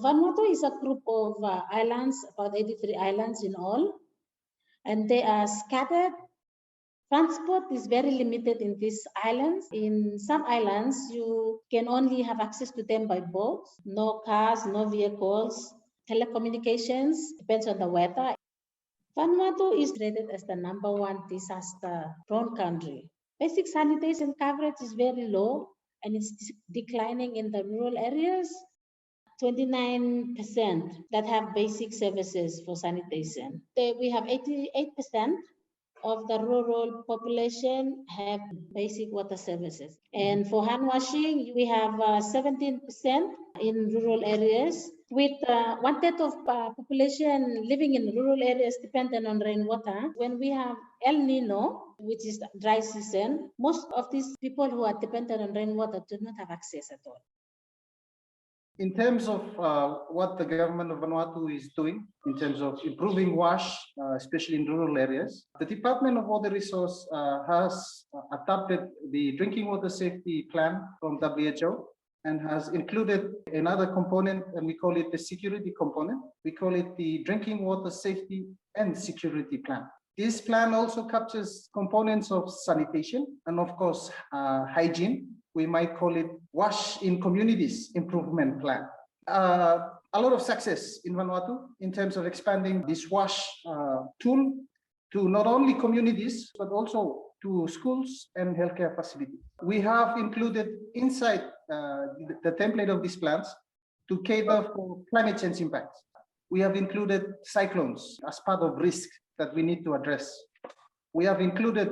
Vanuatu is a group of islands, about 83 islands in all, and they are scattered. Transport is very limited in these islands. In some islands, you can only have access to them by boat, no cars, no vehicles. Telecommunications depends on the weather. Vanuatu is rated as the #1 disaster-prone country. Basic sanitation coverage is very low and it's declining in the rural areas. 29% that have basic services for sanitation. We have 88% of the rural population have basic water services. And for hand washing, we have 17% in rural areas, with 1/3 of population living in rural areas dependent on rainwater. When we have El Nino, which is dry season, most of these people who are dependent on rainwater do not have access at all. In terms of what the government of Vanuatu is doing in terms of improving WASH, especially in rural areas, the Department of Water Resource has adopted the Drinking Water Safety Plan from WHO and has included another component, and we call it the security component. We call it the Drinking Water Safety and Security Plan. This plan also captures components of sanitation and, of course, hygiene. We might call it WASH in Communities Improvement Plan. A lot of success in Vanuatu in terms of expanding this WASH tool to not only communities, but also to schools and healthcare facilities. We have included inside the template of these plans to cater for climate change impacts. We have included cyclones as part of risk that we need to address. We have included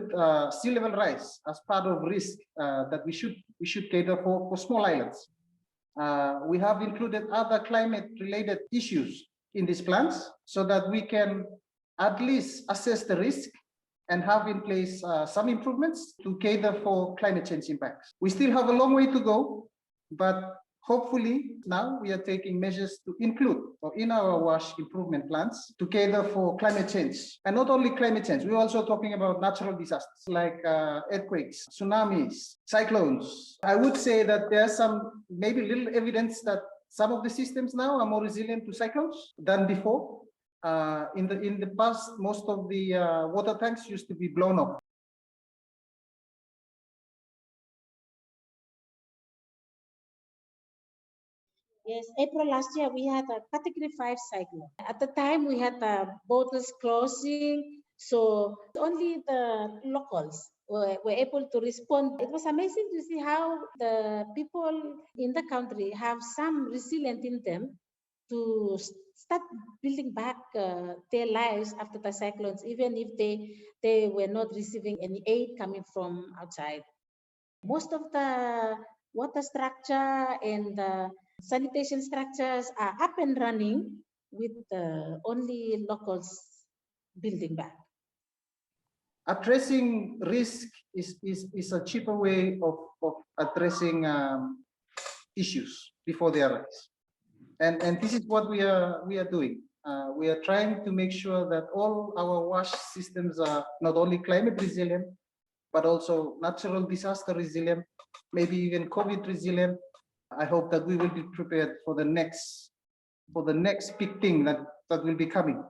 sea level rise as part of risk that we should cater for small islands. We have included other climate-related issues in these plans so that we can at least assess the risk and have in place some improvements to cater for climate change impacts. We still have a long way to go, but hopefully now we are taking measures to include or in our WASH improvement plans to cater for climate change. And not only climate change, we're also talking about natural disasters like earthquakes, tsunamis, cyclones. I would say that there's some maybe little evidence that some of the systems now are more resilient to cyclones than before. In the past, most of the water tanks used to be blown up. Yes, April last year we had a Category 5 cyclone. At the time we had borders closing, so only the locals were able to respond. It was amazing to see how the people in the country have some resilience in them to start building back their lives after the cyclones, even if they were not receiving any aid coming from outside. Most of the water structure and the sanitation structures are up and running with only locals building back. Addressing risk is a cheaper way of addressing issues before they arise. And this is what we are doing. We are trying to make sure that all our WASH systems are not only climate resilient, but also natural disaster resilient, maybe even COVID resilient. I hope that we will be prepared for the next big thing that will be coming.